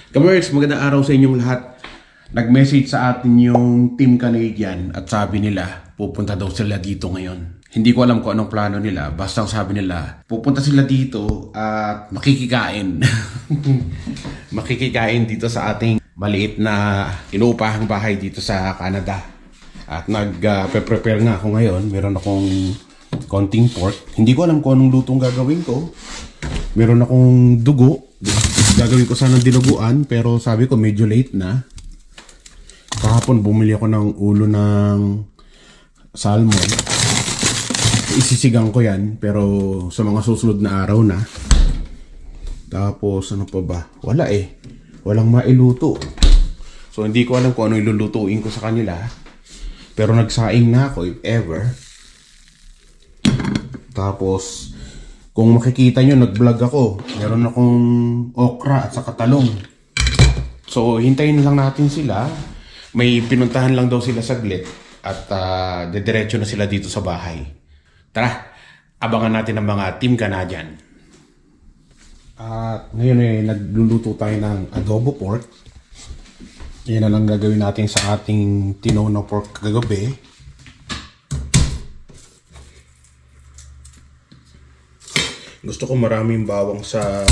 Kamerks, magandang araw sa inyong lahat. Nag-message sa atin yung Team Canadian at sabi nila pupunta daw sila dito ngayon. Hindi ko alam kung anong plano nila. Basta ang sabi nila, pupunta sila dito at makikikain. Makikikain dito sa ating maliit na inuupahang bahay dito sa Canada. At nag-prepare nga ako ngayon. Meron akong konting pork. Hindi ko alam kung anong lutong gagawin ko. Meron akong dugo. Gagawin ko sanang dinuguan pero sabi ko medyo late na. Kahapon bumili ako ng ulo ng salmon. Isisigang ko yan pero sa mga susunod na araw na. Tapos ano pa ba? Wala eh. Walang mailuto. So hindi ko alam kung ano ilulutuin ko sa kanila. Pero nagsaing na ako if ever. Tapos kung makikita nyo, nag-vlog ako. Meron akong okra at saka talong. So hintayin lang natin sila. May pinuntahan lang daw sila saglit. At dediretso na sila dito sa bahay. Tara, abangan natin ang mga Team Canadian. At ngayon eh, nagluluto tayo ng adobo pork. Yan na lang gagawin natin sa ating tinono pork kagabi. Gusto ko maraming bawang sa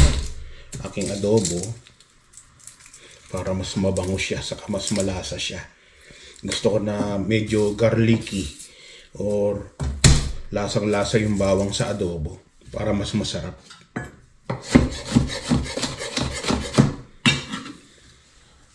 aking adobo para mas mabango siya, saka mas malasa siya. Gusto ko na medyo garlicky or lasang-lasa yung bawang sa adobo para mas masarap.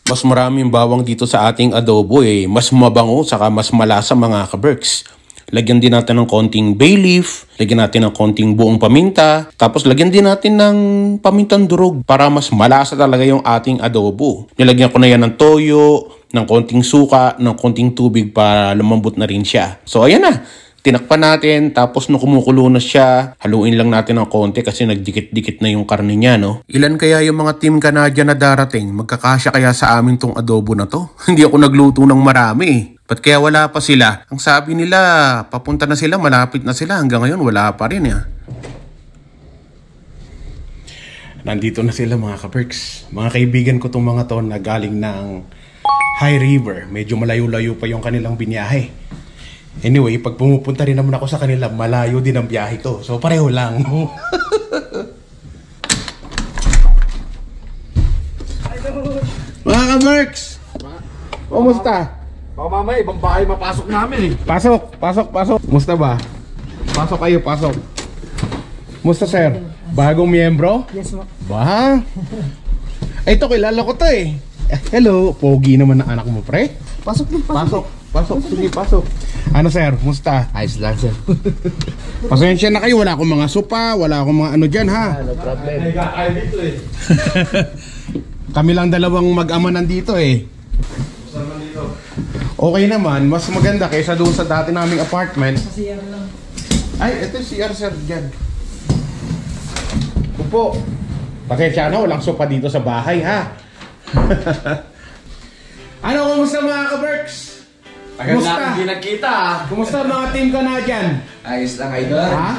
Mas maraming bawang dito sa ating adobo eh, mas mabango saka mas malasa mga kaberks. Lagyan din natin ng konting bay leaf, lagyan natin ng konting buong paminta, tapos lagyan din natin ng pamintang durog para mas malasa talaga yung ating adobo. Nilagyan ko na yan ng toyo, ng konting suka, ng konting tubig para lumambot na rin siya. So ayan na. Tinakpan natin, tapos nung kumukulo na siya, haluin lang natin ng konti kasi nagdikit-dikit na yung karne niya, no? Ilan kaya yung mga Team Canadian na darating? Magkakasya kaya sa amin tong adobo na to? Hindi ako nagluto ng marami eh. Ba't kaya wala pa sila? Ang sabi nila, papunta na sila, malapit na sila. Hanggang ngayon, wala pa rin ya. Nandito na sila mga kaperks. Mga kaibigan ko tong mga to na galing ng High River. Medyo malayo-layo pa yung kanilang binyahe. Anyway, pag pumupunta rin naman ako sa kanila, malayo din ang biyahe ko. So, pareho lang. Mga ka-Merks! Kumusta? Baka mamaya, ibang bahay mapasok namin eh. Pasok. Kumusta ba? Pasok kayo, pasok. Kumusta, sir? Bagong miyembro? Yes, ma. Ba? Ay, ito, kilala ko to eh. Hello, pogi naman ang anak mo, pre. Pasok. Sige, pasok. Ano sir, musta? Ayos lang sir. Pasensya na kayo, wala akong mga sopa, wala akong mga ano dyan ha. No problem. Ay, kakain dito eh. Kami lang dalawang mag-ama nandito eh. Okay naman, mas maganda kaysa doon sa dati naming apartment. Sa CR lang. Ay, ito yung CR sir dyan. Upo. Pasensya na, walang sopa dito sa bahay ha. Ano, kumusta mga ka-Berks? Tagal na hindi nagkita ah. Kumusta mga Team Canadian? Ayos lang idol. Ha?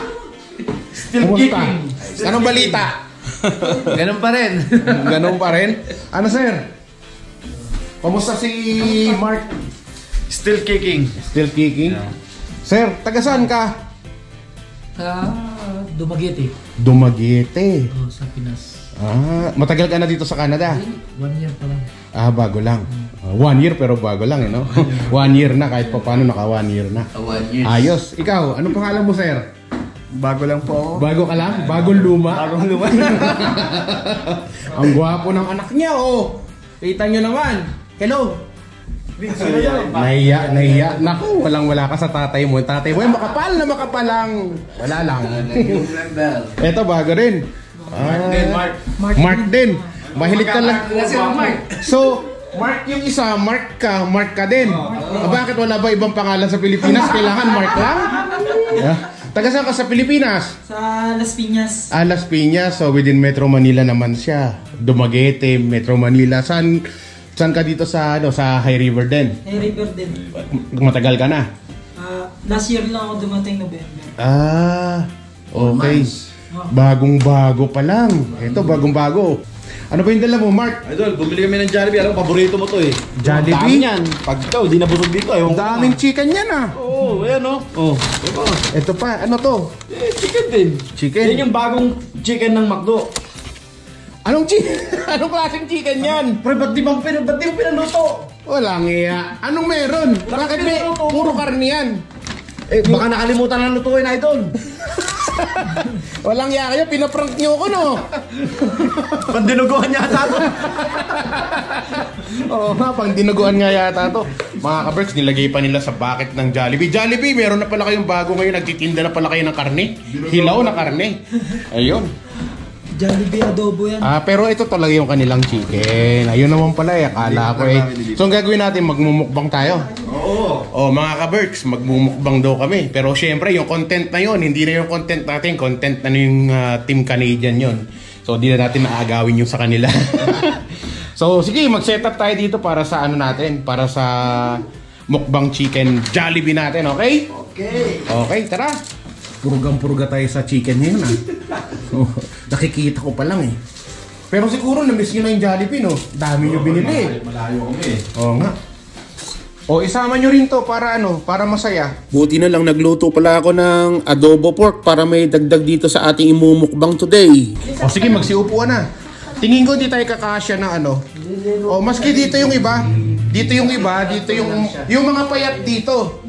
Still Kumusta? kicking. Anong balita? Ganun pa rin. Ganun pa rin? Ano sir? Kumusta si Mark? Still kicking. Still kicking? Yeah. Sir, taga saan ka? Dumaguete. Dumaguete. Oh, sa Pinas. Matagal ka na dito sa Canada? 1 year pa lang. Bago lang. 1 year pero bago lang eh, no? 1 year na, kahit pa paano naka 1 year na. 1 year. Ayos. Ikaw, anong pangalan mo sir? Bago lang po ako. Bago ka lang? Bagong luma? Bagong luma. Ang gwapo ng anak niya, oh! Kita nyo naman. Hello! Nahiya. Naku, walang-wala ka sa tatay mo. Tatay mo, makapal na makapalang. Wala lang. Eto, bago rin. Mark din. Mahilig ka lang. So, Mark yung isa, Mark ka din. Bakit wala ba ibang pangalan sa Pilipinas? Kailangan Mark lang? Taga saan ka sa Pilipinas? Sa Las Piñas. Las Piñas. So, within Metro Manila naman siya. Dumaguete, Metro Manila. Saan ka dito sa High River din? High River din. Matagal ka na? Last year lang ako dumating November. Okay. Bagong-bago pa lang. Ito, bagong-bago. Ano ba yung dala mo, Mark? Idol, bumili kami ng Jollibee. Alam mo, paborito mo to eh. Jollibee? Ang dami yan. Pag ikaw, di nabusog dito. Ang daming chicken yan ah. Oo, ayan o. Oh. Ito. Ito pa, ano to? Chicken din. Chicken? Yan yung bagong chicken ng McDo. Anong chicken? Anong klaseng chicken yan? Pre, ba't di mo pinaluto? Walang iya. Anong meron? Bakit may puro karne yan? Eh, baka nakalimutan na lutuin, Idol. Walang iya kayo, pinaprank nyo ko no? Pandinuguan niya ata to. Oo nga, pang dinuguan nga yata to. Mga ka-Berks, nilagay pa nila sa bucket ng Jollibee. Jollibee, meron na pala kayong bago ngayon. Nagtitinda na pala kayo ng karne. Hilaw na karne. Ayun. Jollibee adobo yan. Pero ito talaga yung kanilang chicken. Ayun naman pala eh, akala ko eh. So ang gagawin natin, magmumukbang tayo. Oo. Oh, mga ka-Berks, magmumukbang daw kami. Pero syempre, yung content na yun, hindi na yung content natin. Content na yung Team Canadian yun. So hindi na natin naagawin yung sa kanila. So sige, mag-set up tayo dito para sa ano natin. Para sa mukbang chicken Jollibee natin, okay? Okay. Okay, tara. Purugang-puruga tayo sa chicken ngayon ah. Nakikita ko pa lang eh. Pero siguro na-miss nyo na yung Jollibee no? Dami nyo binili. Malayo kami eh. Oo nga. O isama nyo rin to para ano, para masaya. Buti na lang nagluto pala ako ng adobo pork para may dagdag dito sa ating imumukbang today. O sige, magsiupuan na. Tingin ko di tayo kakasya ng ano. O maski dito yung iba. Dito yung iba, dito yung mga payat dito.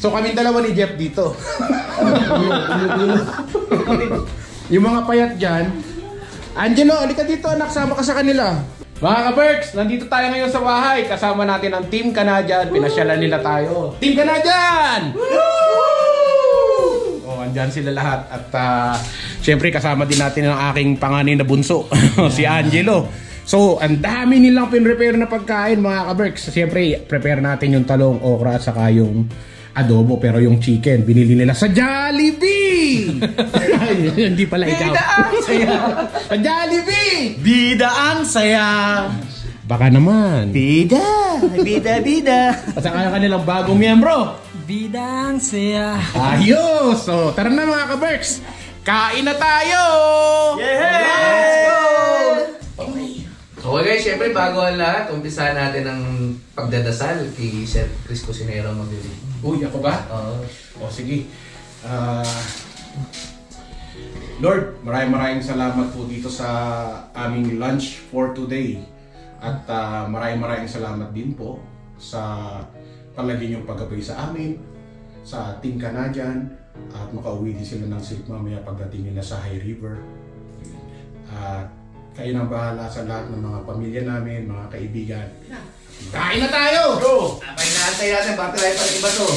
So kami dalawa ni Jeff dito. Yung mga payat dyan. Angelo, alika dito anak, sama ka sa kanila. Mga ka-Berks, nandito tayo ngayon sa bahay. Kasama natin ang Team Canadian. Pinasyalan nila tayo. Team Canadian! Oh, andyan sila lahat. At syempre kasama din natin ang aking panganay na bunso, si Angelo. So, ang dami nilang pinrepare na pagkain mga ka-Berks. Siyempre, prepare natin yung talong, okra at saka yung adobo. Pero yung chicken, binili nila sa Jollibee! Hindi pala ikaw. Bida ang saya! Sa Jollibee! Bida ang saya! Baka naman. Bida! Bida! At saka yung kanilang bagong miyembro. Bidang saya. Ayos! So, tara na mga ka-Berks. Kain na tayo! Yeah! Let's go! Okay guys, syempre bago ang lahat, umpisahan natin ang pagdadasal kay Chef Chris Cusinero magbibig. Uy, ako ba? Oo. O sige. Lord, maraming salamat po dito sa aming lunch for today. At maraming salamat din po sa palagi niyong paggabay sa amin, sa Team Canadian, at makauwi din sila ng safe mamaya pagdating nila sa High River. At kayo nang bahala sa lahat ng mga pamilya namin, mga kaibigan. Kain na tayo! Bro! Abay naantay natin, bakit tayo pala iba to?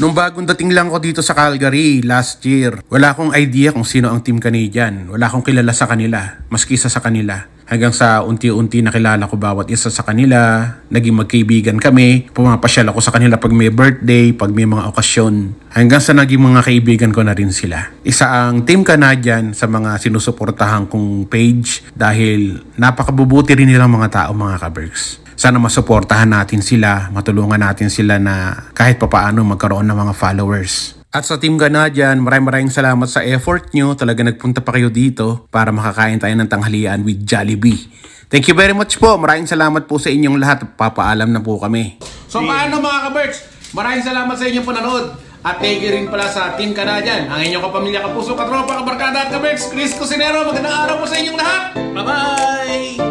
Nung bagong dating lang ko dito sa Calgary last year, wala akong idea kung sino ang Team Canadian. Wala akong kilala sa kanila, maski isa sa kanila. Hanggang sa unti-unti nakilala ko bawat isa sa kanila, naging magkaibigan kami, pumapasyal ako sa kanila pag may birthday, pag may mga okasyon. Hanggang sa naging mga kaibigan ko na rin sila. Isa ang Team Canadian sa mga sinusuportahan kong page dahil napakabubuti rin nilang mga tao mga ka-Berks. Sana masuportahan natin sila, matulungan natin sila na kahit papaano magkaroon ng mga followers. At sa Team Canadian, maraming salamat sa effort nyo. Talaga nagpunta pa kayo dito para makakain tayo ng tanghalian with Jollibee. Thank you very much po. Maraming salamat po sa inyong lahat. Papaalam na po kami. So paano mga ka-Berks? Maraming salamat sa inyong panonood. At thank you rin pala sa Team Canadian. Ang inyong kapamilya, kapuso, katropa, kabarkada at ka-Berks, Chris Cusinero. Magandang araw po sa inyong lahat. Bye-bye!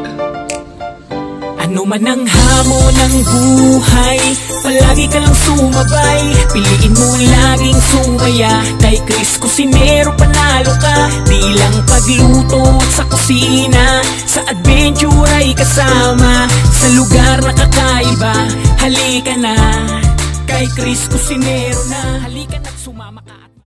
Ano man ang hamon ng buhay, palagi ka lang sumabay. Piliin mo laging sumaya, kay Chris Cusinero panalo ka. Di lang pagluto at sa kusina, sa adventure ay kasama. Sa lugar na kakaiba, halika na, kay Chris Cusinero na. Halika na't sumama ka.